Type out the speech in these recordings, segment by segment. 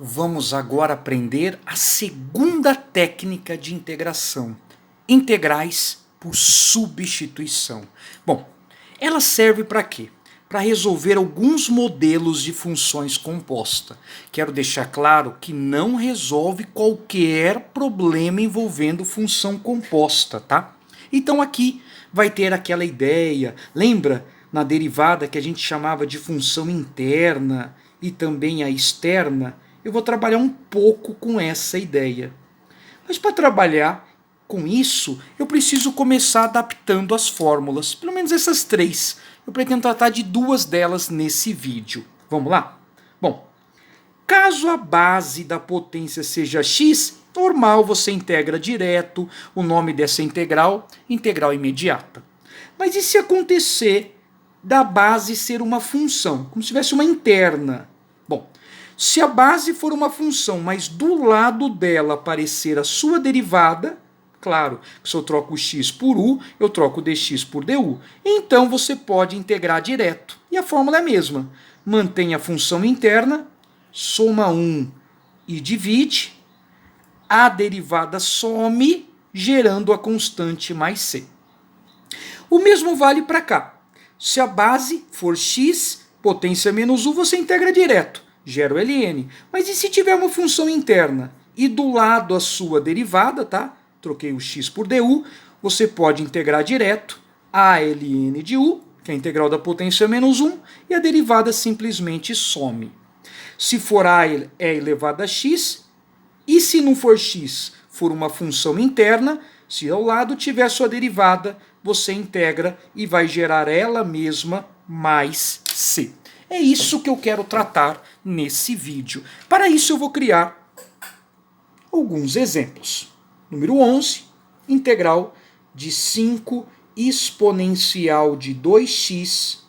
Vamos agora aprender a segunda técnica de integração, integrais por substituição. Bom, ela serve para quê? Para resolver alguns modelos de funções compostas. Quero deixar claro que não resolve qualquer problema envolvendo função composta, tá? Então aqui vai ter aquela ideia, lembra na derivada que a gente chamava de função interna e também a externa? Eu vou trabalhar um pouco com essa ideia. Mas para trabalhar com isso, eu preciso começar adaptando as fórmulas, pelo menos essas três. Eu pretendo tratar de duas delas nesse vídeo. Vamos lá? Bom, caso a base da potência seja x, normal, você integra direto, o nome dessa integral imediata. Mas e se acontecer da base ser uma função, como se tivesse uma interna? Bom, se a base for uma função, mas do lado dela aparecer a sua derivada, claro, se eu troco o x por u, eu troco o dx por du. Então você pode integrar direto. E a fórmula é a mesma. Mantém a função interna, soma 1 e divide, a derivada some, gerando a constante mais c. O mesmo vale para cá. Se a base for x, potência menos u, você integra direto. Gera o ln. Mas e se tiver uma função interna e do lado a sua derivada, tá? Troquei o x por du, você pode integrar direto a ln de u, que é a integral da potência menos 1, e a derivada simplesmente some. Se for a é elevado a x, e se não for x, for uma função interna, se ao lado tiver sua derivada, você integra e vai gerar ela mesma mais c. É isso que eu quero tratar nesse vídeo. Para isso eu vou criar alguns exemplos. Número 11, integral de 5 exponencial de 2x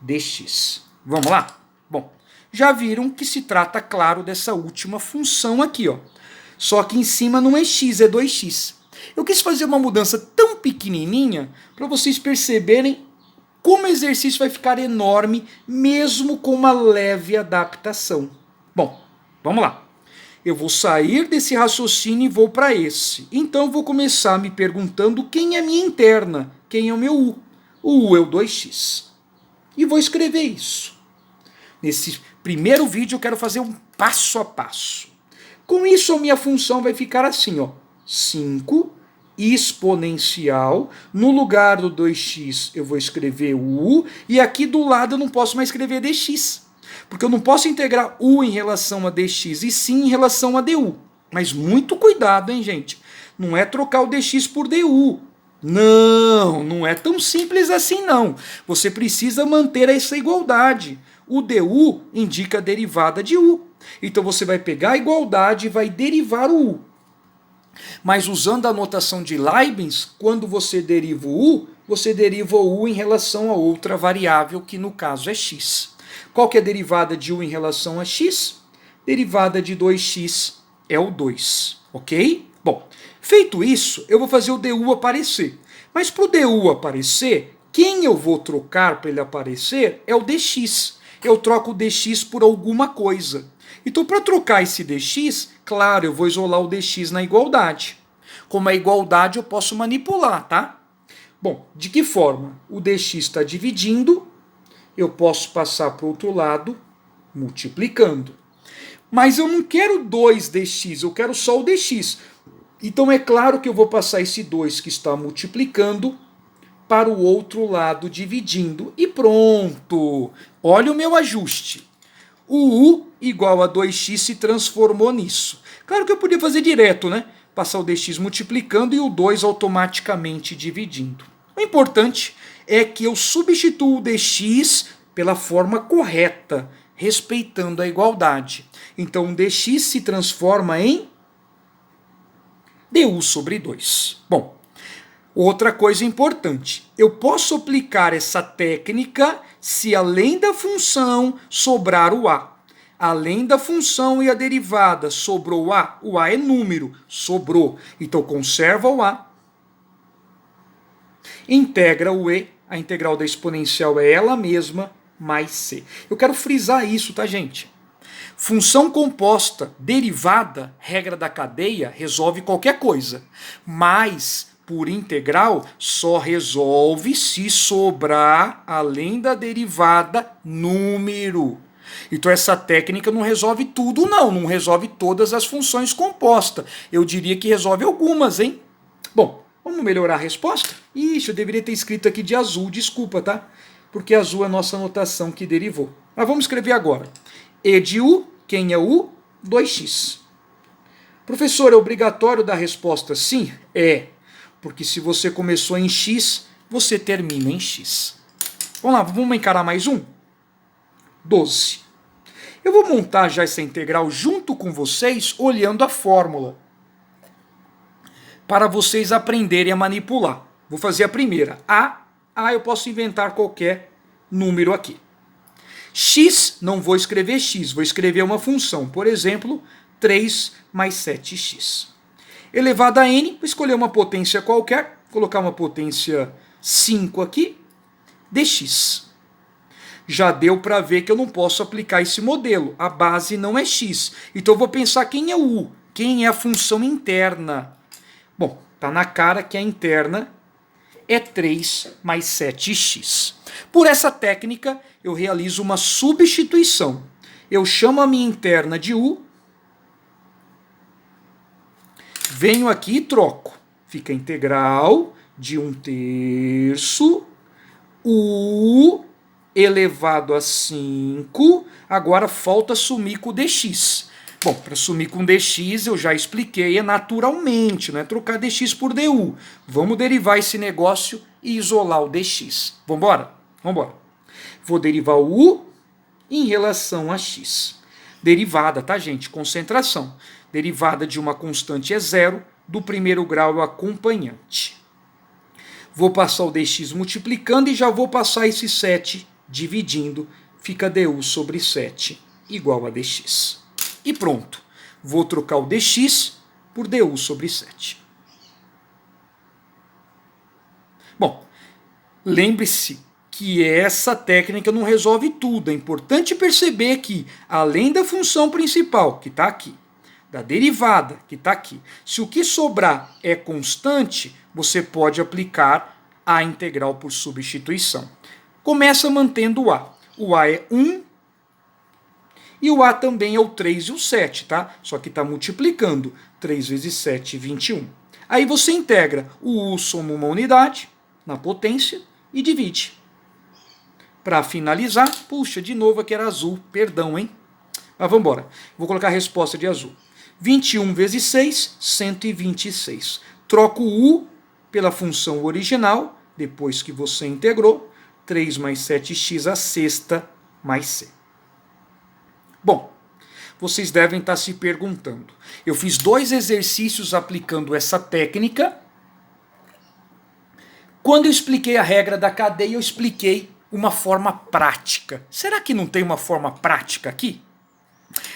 dx. Vamos lá? Bom, já viram que se trata, claro, dessa última função aqui, ó. Só que em cima não é x, é 2x. Eu quis fazer uma mudança tão pequenininha para vocês perceberem como o exercício vai ficar enorme, mesmo com uma leve adaptação. Bom, vamos lá. Eu vou sair desse raciocínio e vou para esse. Então, eu vou começar me perguntando quem é a minha interna, quem é o meu u. O u é o 2x. E vou escrever isso. Nesse primeiro vídeo, eu quero fazer um passo a passo. Com isso, a minha função vai ficar assim, ó. 5 exponencial, no lugar do 2x eu vou escrever u, e aqui do lado eu não posso mais escrever dx, porque eu não posso integrar u em relação a dx, e sim em relação a du. Mas muito cuidado, hein, gente? Não é trocar o dx por du. Não é tão simples assim, não. Você precisa manter essa igualdade. O du indica a derivada de u. Então você vai pegar a igualdade e vai derivar o u. Mas usando a notação de Leibniz, quando você deriva o u, você deriva o u em relação a outra variável, que no caso é x. Qual que é a derivada de u em relação a x? Derivada de 2x é o 2, ok? Bom, feito isso, eu vou fazer o du aparecer. Mas para o du aparecer, quem eu vou trocar para ele aparecer é o dx. Eu troco o dx por alguma coisa. Então, para trocar esse dx, claro, eu vou isolar o dx na igualdade. Como é igualdade, eu posso manipular, tá? Bom, de que forma? O dx está dividindo, eu posso passar para o outro lado multiplicando. Mas eu não quero 2dx, eu quero só o dx. Então, é claro que eu vou passar esse 2 que está multiplicando para o outro lado dividindo. E pronto! Olha o meu ajuste. O u igual a 2x se transformou nisso. Claro que eu podia fazer direto, né? Passar o dx multiplicando e o 2 automaticamente dividindo. O importante é que eu substituo o dx pela forma correta, respeitando a igualdade. Então, o dx se transforma em du sobre 2. Bom, outra coisa importante, eu posso aplicar essa técnica se além da função sobrar o a. Além da função e a derivada sobrou o a é número, sobrou. Então conserva o a, integra o e, a integral da exponencial é ela mesma, mais c. Eu quero frisar isso, tá, gente? Função composta, derivada, regra da cadeia, resolve qualquer coisa. Mas, por integral, só resolve se sobrar, além da derivada, número. Então essa técnica não resolve tudo, não resolve todas as funções compostas. Eu diria que resolve algumas, hein? Bom, vamos melhorar a resposta? Ixi, eu deveria ter escrito aqui de azul, desculpa, tá? Porque azul é a nossa notação que derivou. Mas vamos escrever agora. E de U, quem é U? 2x. Professor, é obrigatório dar resposta sim? É, porque se você começou em x, você termina em x. Vamos lá, vamos encarar mais um? 12. Eu vou montar já essa integral junto com vocês, olhando a fórmula, para vocês aprenderem a manipular. Vou fazer a primeira. Eu posso inventar qualquer número aqui. X, não vou escrever x, vou escrever uma função. Por exemplo, 3 mais 7x. Elevado a n, vou escolher uma potência qualquer, colocar uma potência 5 aqui, dx. Já deu para ver que eu não posso aplicar esse modelo. A base não é x. Então eu vou pensar quem é o u, quem é a função interna. Bom, tá na cara que a interna é 3 mais 7x. Por essa técnica, eu realizo uma substituição. Eu chamo a minha interna de u, venho aqui e troco. Fica integral de 1/3 u elevado a 5. Agora falta sumir com o dx. Bom, para sumir com dx eu já expliquei, é naturalmente, não é trocar dx por du. Vamos derivar esse negócio e isolar o dx. Vamos embora? Vamos embora. Vou derivar o u em relação a x. Derivada, tá, gente? Concentração. Derivada de uma constante é zero, do primeiro grau é o acompanhante. Vou passar o dx multiplicando e já vou passar esse 7 dividindo. Fica du sobre 7 igual a dx. E pronto. Vou trocar o dx por du sobre 7. Bom, lembre-se que essa técnica não resolve tudo. É importante perceber que, além da função principal, que está aqui, da derivada, que está aqui, se o que sobrar é constante, você pode aplicar a integral por substituição. Começa mantendo o a. O a é 1 e o a também é o 3 e o 7, tá? Só que está multiplicando. 3 vezes 7, 21. Aí você integra. O u soma uma unidade na potência e divide. Para finalizar, puxa, de novo aqui era azul, perdão, hein? Mas vamos embora. Vou colocar a resposta de azul. 21 vezes 6, 126. Troco o u pela função original, depois que você integrou. 3 mais 7x a sexta mais c. Bom, vocês devem estar se perguntando. Eu fiz 2 exercícios aplicando essa técnica. Quando eu expliquei a regra da cadeia, eu expliquei uma forma prática. Será que não tem uma forma prática aqui?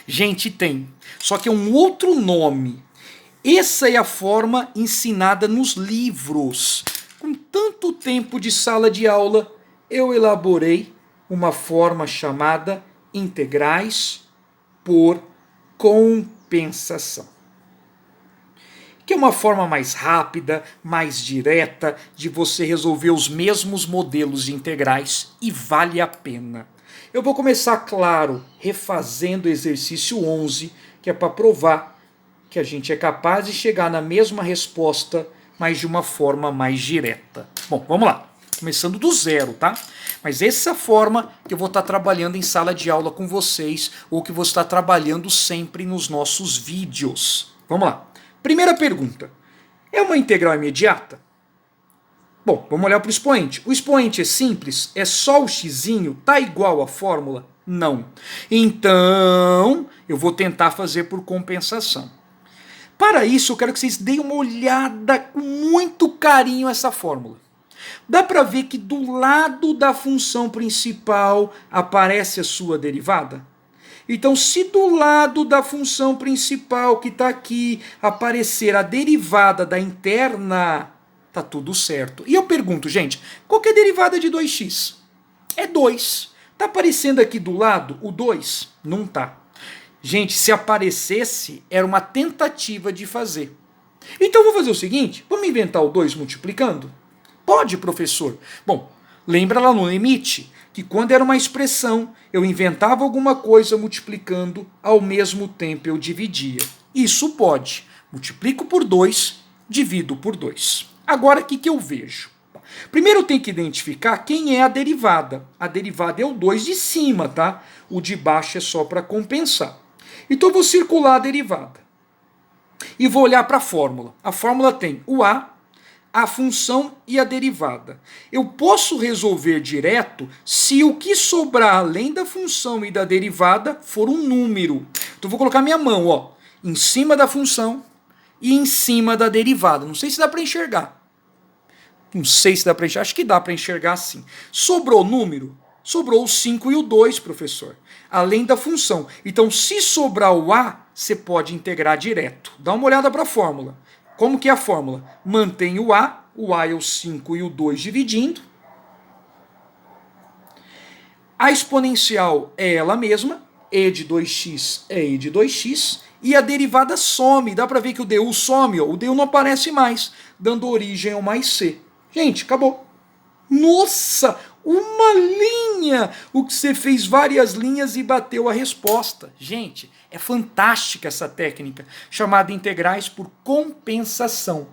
Gente, tem. Só que é um outro nome. Essa é a forma ensinada nos livros. Com tanto tempo de sala de aula, eu elaborei uma forma chamada integrais por compensação, que é uma forma mais rápida, mais direta de você resolver os mesmos modelos de integrais e vale a pena. Eu vou começar, claro, refazendo o exercício 11, que é para provar que a gente é capaz de chegar na mesma resposta, mas de uma forma mais direta. Bom, vamos lá. Começando do zero, tá? Mas essa forma que eu vou estar trabalhando em sala de aula com vocês, ou que vou estar trabalhando sempre nos nossos vídeos. Vamos lá. Primeira pergunta. É uma integral imediata? Bom, vamos olhar para o expoente. O expoente é simples? É só o xzinho? Tá igual à fórmula? Não. Então, eu vou tentar fazer por compensação. Para isso, eu quero que vocês deem uma olhada com muito carinho essa fórmula. Dá para ver que do lado da função principal aparece a sua derivada? Então, se do lado da função principal que está aqui aparecer a derivada da interna, tá tudo certo. E eu pergunto, gente, qual que é a derivada de 2x? É 2. Tá aparecendo aqui do lado o 2? Não tá. Gente, se aparecesse, era uma tentativa de fazer. Então vou fazer o seguinte, vamos inventar o 2 multiplicando? Pode, professor. Bom, lembra lá no limite que quando era uma expressão, eu inventava alguma coisa multiplicando, ao mesmo tempo eu dividia. Isso pode. Multiplico por 2, divido por 2. Agora, o que eu vejo? Primeiro eu tenho que identificar quem é a derivada. A derivada é o 2 de cima, tá? O de baixo é só para compensar. Então eu vou circular a derivada. E vou olhar para a fórmula. A fórmula tem o a função e a derivada. Eu posso resolver direto se o que sobrar além da função e da derivada for um número. Então eu vou colocar minha mão, ó, em cima da função e em cima da derivada. Não sei se dá para enxergar. Não sei se dá para enxergar. Acho que dá para enxergar sim. Sobrou número? Sobrou o 5 e o 2, professor. Além da função. Então, se sobrar o a, você pode integrar direto. Dá uma olhada para a fórmula. Como que é a fórmula? Mantém o a é o 5 e o 2 dividindo. A exponencial é ela mesma, e de 2x é e de 2x, e a derivada some. Dá para ver que o du some, ó. O du não aparece mais, dando origem ao mais c. Gente, acabou. Nossa, uma linha! O que você fez várias linhas e bateu a resposta. Gente, é fantástica essa técnica, chamada integrais por compensação.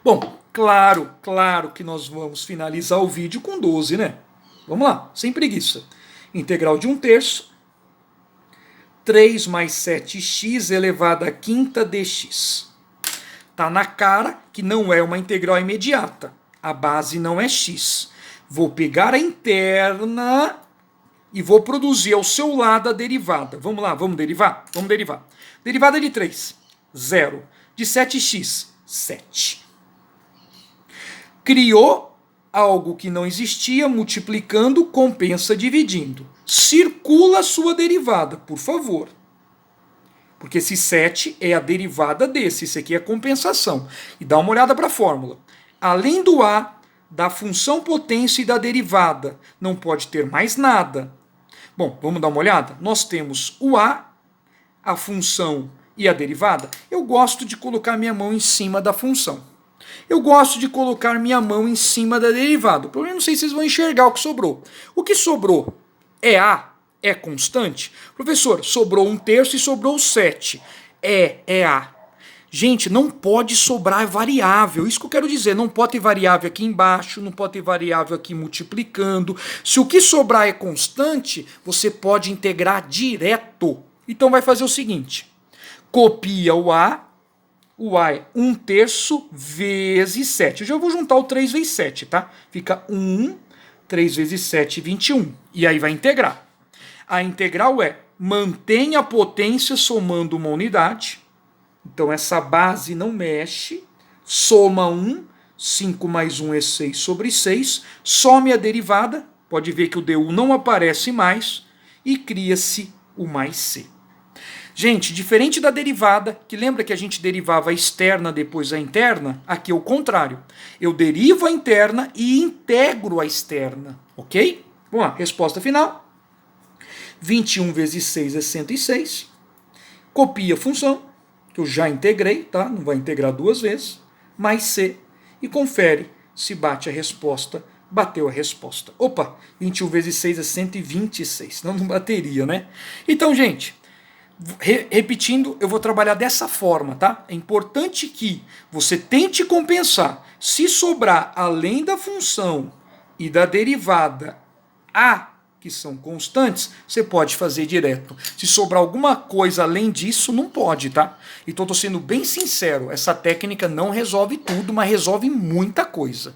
Bom, claro que nós vamos finalizar o vídeo com 12, né? Vamos lá, sem preguiça. Integral de 1/3, 3 mais 7x elevado à quinta dx. Tá na cara que não é uma integral imediata. A base não é x. Vou pegar a interna e vou produzir ao seu lado a derivada. Vamos lá, vamos derivar? Vamos derivar. Derivada de 3, 0. De 7x, 7. Criou algo que não existia, multiplicando, compensa dividindo. Circula a sua derivada, por favor. Porque esse 7 é a derivada desse, esse aqui é a compensação. E dá uma olhada para a fórmula. Além do a, da função potência e da derivada, não pode ter mais nada. Bom, vamos dar uma olhada? Nós temos o a função e a derivada. Eu gosto de colocar minha mão em cima da função. Eu gosto de colocar minha mão em cima da derivada. O problema, não sei se vocês vão enxergar o que sobrou. O que sobrou é a, é constante? Professor, sobrou 1/3 e sobrou 7. É a. Gente, não pode sobrar variável. Isso que eu quero dizer. Não pode ter variável aqui embaixo, não pode ter variável aqui multiplicando. Se o que sobrar é constante, você pode integrar direto. Então vai fazer o seguinte. Copia o a é 1/3 vezes 7. Eu já vou juntar o 3 vezes 7, tá? Fica 1, 3 vezes 7, 21. E aí vai integrar. A integral é mantém a potência somando uma unidade. Então essa base não mexe. Soma 1, 5 mais 1 é 6 sobre 6. Some a derivada. Pode ver que o du não aparece mais. E cria-se o mais c. Gente, diferente da derivada, que lembra que a gente derivava a externa depois a interna, aqui é o contrário. Eu derivo a interna e integro a externa, ok? Vamos lá, resposta final. 21 vezes 6 é 106. Copia a função, que eu já integrei, tá? Não vai integrar duas vezes. Mais c. E confere se bate a resposta. Bateu a resposta. Opa, 21 vezes 6 é 126. Senão não bateria, né? Então, gente... Repetindo, eu vou trabalhar dessa forma, tá? É importante que você tente compensar. Se sobrar, além da função e da derivada, a, que são constantes, você pode fazer direto. Se sobrar alguma coisa além disso, não pode, tá? Então, estou sendo bem sincero, essa técnica não resolve tudo, mas resolve muita coisa.